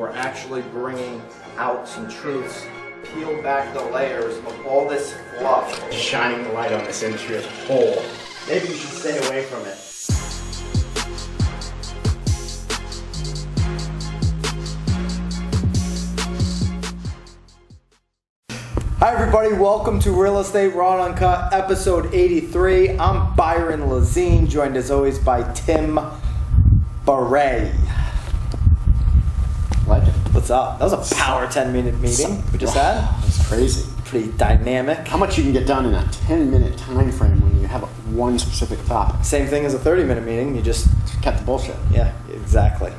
we're actually bringing out some truths, peel back the layers of all this fluff. Shining the light on this industry as a whole. Maybe you should stay away from it. Hi everybody, welcome to Real Estate Raw and Uncut, episode 83. I'm Byron Lazine, joined as always by Bray. Legend. What's up? That was a power 10-minute meeting we just had. That's crazy. Pretty dynamic. How much you can get done in a 10-minute time frame when you have one specific topic. Same thing as a 30-minute meeting, you just cut the bullshit. Yeah, exactly.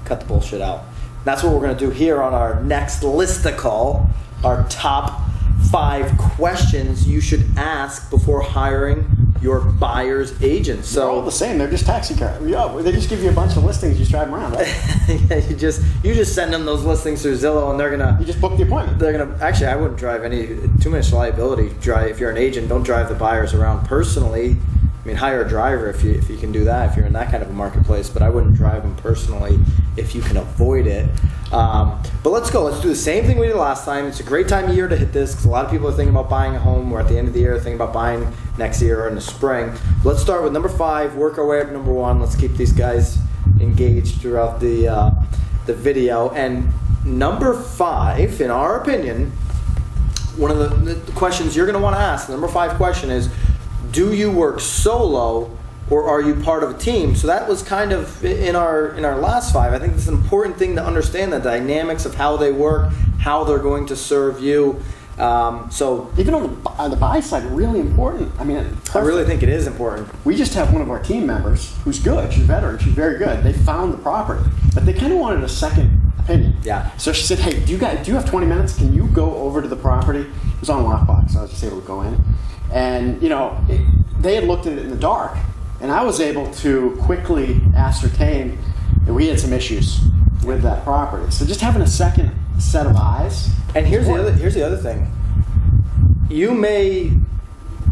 Cut the bullshit out. That's what we're going to do here on our next listicle, our top 5 questions you should ask before hiring your buyer's agent. So they're all the same. They're just taxi cars. Yeah, they just give you a bunch of listings. You just drive them around, right? Yeah, you just send them those listings through Zillow, and they're gonna. You just book the appointment. They're gonna. Actually, I wouldn't drive too much liability. If you're an agent, don't drive the buyers around personally. I mean, hire a driver if you can do that, if you're in that kind of a marketplace, but I wouldn't drive them personally if you can avoid it. But let's go. Let's do the same thing we did last time. It's a great time of year to hit this because a lot of people are thinking about buying a home. We're at the end of the year, thinking about buying next year or in the spring. Let's start with number 5, work our way up to number 1. Let's keep these guys engaged throughout the video. And number 5, in our opinion, one of the questions you're going to want to ask, the number 5 question is, do you work solo or are you part of a team? So that was kind of in our last 5. I think it's an important thing to understand the dynamics of how they work, how they're going to serve you. So even on the buy side, really important. I mean, I really think it is important. We just have one of our team members who's good. She's a veteran. She's very good. They found the property, but they kind of wanted a second opinion. Yeah. So she said, "Hey, do you have 20 minutes? Can you go over to the property?" It was on lockbox, so I was just able to go in. And they had looked at it in the dark, and I was able to quickly ascertain that we had some issues with that property. So just having a second set of eyes. And here's the other thing. You may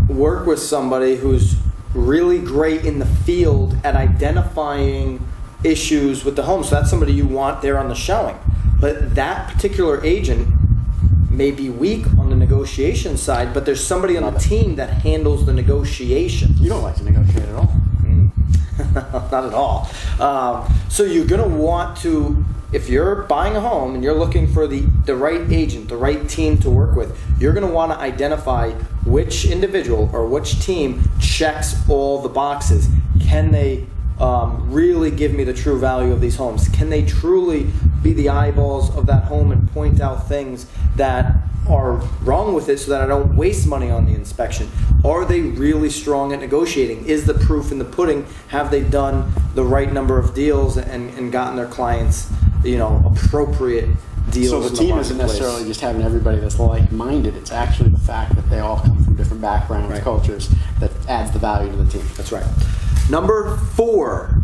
work with somebody who's really great in the field at identifying issues with the home. So that's somebody you want there on the showing. But that particular agent may be weak on the negotiation side, but there's somebody on the team that handles the negotiation. You don't like to negotiate at all. Not at all. So you're going to want to, if you're buying a home and you're looking for the right agent, the right team to work with, you're going to want to identify which individual or which team checks all the boxes. Can they really give me the true value of these homes? Can they truly be the eyeballs of that home and point out things that are wrong with it so that I don't waste money on the inspection? Are they really strong at negotiating? Is the proof in the pudding? Have they done the right number of deals and gotten their clients, appropriate deals? So the team isn't necessarily just having everybody that's like-minded. It's actually the fact that they all come from different backgrounds, right, cultures, that adds the value to the team. That's right. Number 4.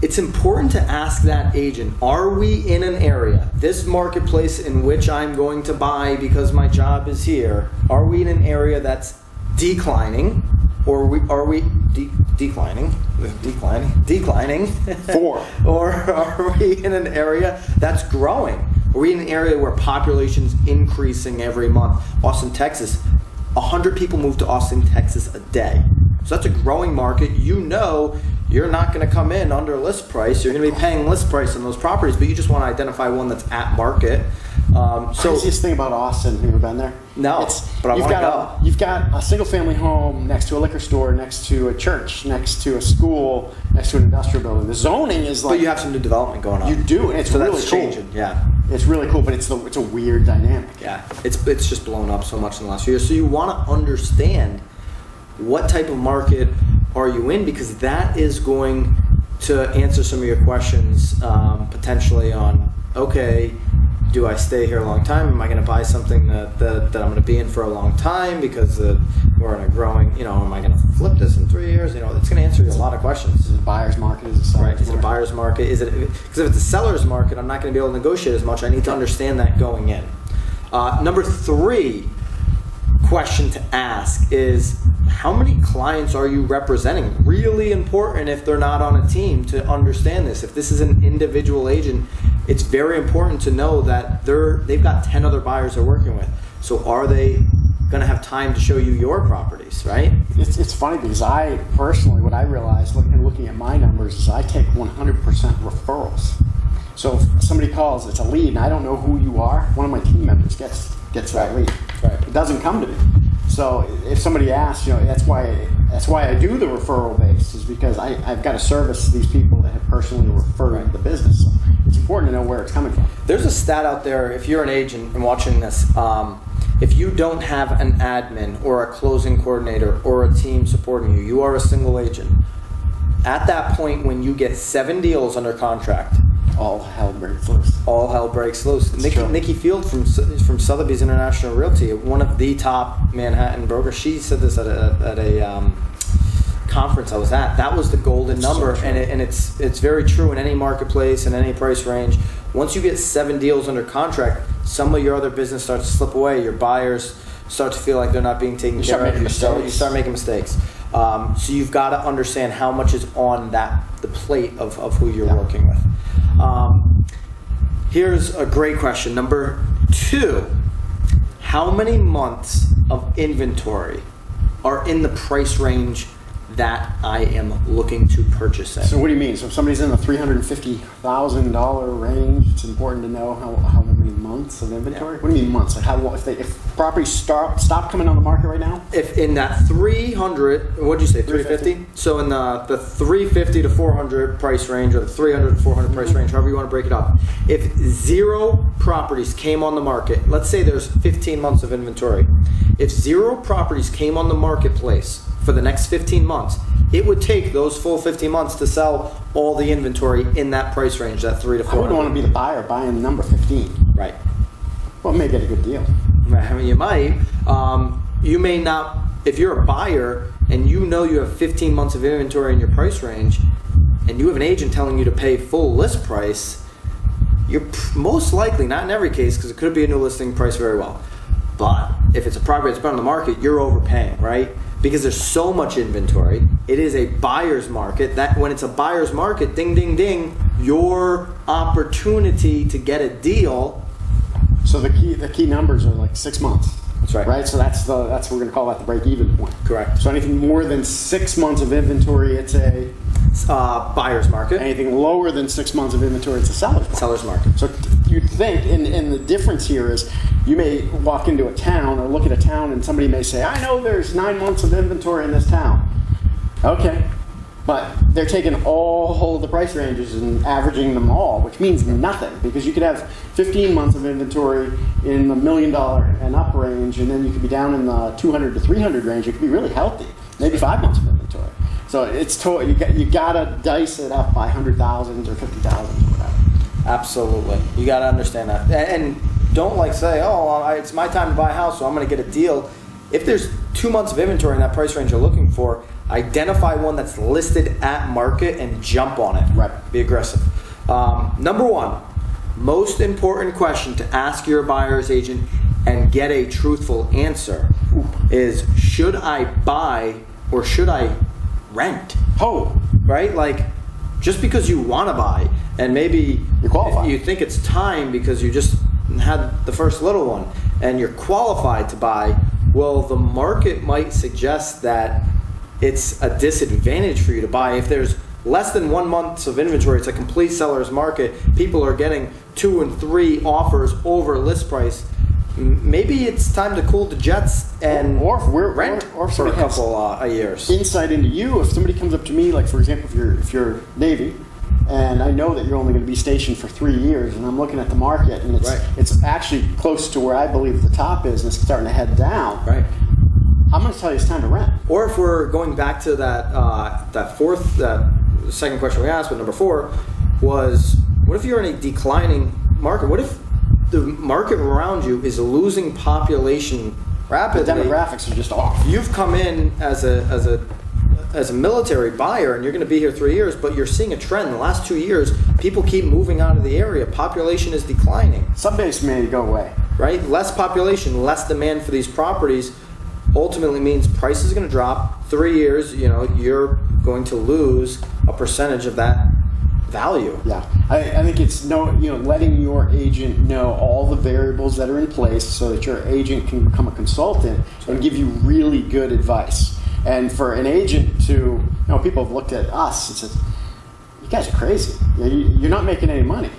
It's important to ask that agent, are we in an area, this marketplace in which I'm going to buy because my job is here, are we in an area that's declining, or are we declining? 4. Or are we in an area that's growing? Are we in an area where population's increasing every month? Austin, Texas, 100 people move to Austin, Texas a day. So that's a growing market. You're not going to come in under list price. You're going to be paying list price on those properties, but you just want to identify one that's at market. Craziest thing about Austin, have you ever been there? No, but I want to go. You've got a single-family home next to a liquor store, next to a church, next to a school, next to an industrial building. The zoning is like... But you have some new development going on. You do, and it's really that's cool. Changing. Yeah. It's really cool, but it's a weird dynamic. Yeah, it's just blown up so much in the last few years. So you want to understand what type of market are you in, because that is going to answer some of your questions potentially on, okay, do I stay here a long time? Am I going to buy something that I'm going to be in for a long time because we're in a growing, am I going to flip this in 3 years? It's going to answer you a lot of questions. Is it a buyer's market? Is it a seller's market? Is it a buyer's market? Because if it's a seller's market, I'm not going to be able to negotiate as much. I need to understand that going in. Number 3 question to ask is, how many clients are you representing? Really important if they're not on a team to understand this. If this is an individual agent, it's very important to know that they've got 10 other buyers they're working with. So are they going to have time to show you your properties, right? It's funny because I personally, what I realized looking at my numbers is I take 100% referrals. So if somebody calls, it's a lead, and I don't know who you are, one of my team members gets that lead. Right. It doesn't come to me. So if somebody asks, that's why I do the referral base, is because I've got to service these people that have personally referred the business. So it's important to know where it's coming from. There's a stat out there, if you're an agent and watching this, if you don't have an admin or a closing coordinator or a team supporting you, you are a single agent. At that point, when you get 7 deals under contract, all hell breaks loose. All hell breaks loose. Nikki Field from Sotheby's International Realty, one of the top Manhattan brokers, she said this at a conference I was at. That was the golden number, so and it's very true in any marketplace, in any price range. Once you get 7 deals under contract, some of your other business starts to slip away. Your buyers start to feel like they're not being taken care of. You start making mistakes. So you've got to understand how much is on the plate of who you're working with. Here's a great question. Number 2, how many months of inventory are in the price range that I am looking to purchase in? So what do you mean? So if somebody's in the $350,000 range, it's important to know how many months of inventory? Yeah. What do you mean months? Like if properties stop coming on the market right now? If in that 300, what'd you say, 350? So in the 350 to 400 price range, or the 300 to 400 price range, however you want to break it up. If 0 properties came on the market, let's say there's 15 months of inventory. If 0 properties came on the marketplace for the next 15 months, it would take those full 15 months to sell all the inventory in that price range, that 3 to 400. I wouldn't want to be the buyer buying number 15. Right. Well, may get a good deal. I mean, you might. You may not. If you're a buyer and you know you have 15 months of inventory in your price range, and you have an agent telling you to pay full list price, you're most likely, not in every case, because it could be a new listing price very well, but if it's a property that's been on the market, you're overpaying, right? Because there's so much inventory. It is a buyer's market. That when it's a buyer's market, ding, ding, ding, your opportunity to get a deal. So the key numbers are like 6 months. That's right. Right. So that's we're going to call that the break-even point. Correct. So anything more than 6 months of inventory, it's a buyer's market. Anything lower than 6 months of inventory, it's a seller's market. So you'd think, and the difference here is, you may walk into a town or look at a town and somebody may say, I know there's 9 months of inventory in this town. Okay. But they're taking all of the price ranges and averaging them all, which means nothing, because you could have 15 months of inventory in the $1 million and up range, and then you could be down in the 200 to 300 range. It could be really healthy, maybe 5 months of inventory. So it's you gotta dice it up by 100,000s or 50,000s or whatever. Absolutely, you gotta understand that, and don't say, it's my time to buy a house, so I'm gonna get a deal. If there's 2 months of inventory in that price range you're looking for, identify one that's listed at market and jump on it. Right. Be aggressive. Number 1, most important question to ask your buyer's agent and get a truthful answer is, should I buy or should I rent? Right? Like, just because you want to buy and maybe you think it's time because you just had the first little one and you're qualified to buy, well, the market might suggest that it's a disadvantage for you to buy. If there's less than 1 month of inventory, it's a complete seller's market. People are getting 2 and 3 offers over list price. Maybe it's time to cool the jets and rent for a couple of years. Insight into you. If somebody comes up to me, like for example, if you're Navy, and I know that you're only going to be stationed for 3 years, and I'm looking at the market, and it's actually close to where I believe the top is, and it's starting to head down. Right. I'm going to tell you it's time to rent. Or if we're going back to that second question we asked, but number 4 was, what if you're in a declining market? What if the market around you is losing population rapidly? The demographics are just off. You've come in as a military buyer, and you're going to be here 3 years, but you're seeing a trend. The last 2 years, people keep moving out of the area. Population is declining. Subbase may go away. Right? Less population, less demand for these properties. ultimately means price is going to drop. 3 years, you're going to lose a percentage of that value. Yeah, I think it's letting your agent know all the variables that are in place so that your agent can become a consultant and give you really good advice. And for an agent to, people have looked at us and said, "You guys are crazy. You're not making any money,"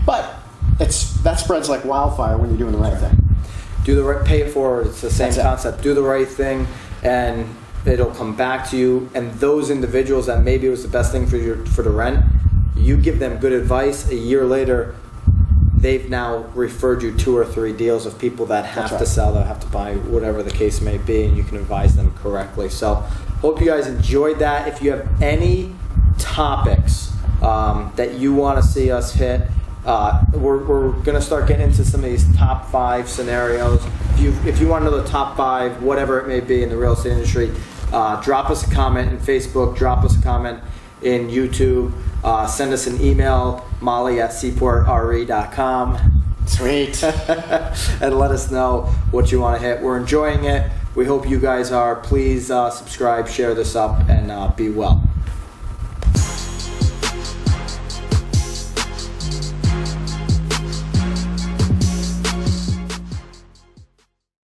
But that spreads like wildfire when you're doing the right thing. Do the right, pay it forward. It's the same concept. Do the right thing, and it'll come back to you. And those individuals that maybe it was the best thing for the rent, you give them good advice. A year later, they've now referred you 2 or 3 deals of people that have to sell, that have to buy, whatever the case may be, and you can advise them correctly. So, hope you guys enjoyed that. If you have any topics that you want to see us hit, we're going to start getting into some of these top 5 scenarios. If you want to know the top 5, whatever it may be in the real estate industry, drop us a comment in Facebook, drop us a comment in YouTube, send us an email, molly@seaportre.com. Sweet. And let us know what you want to hit. We're enjoying it. We hope you guys are. Please subscribe, share this up, and be well.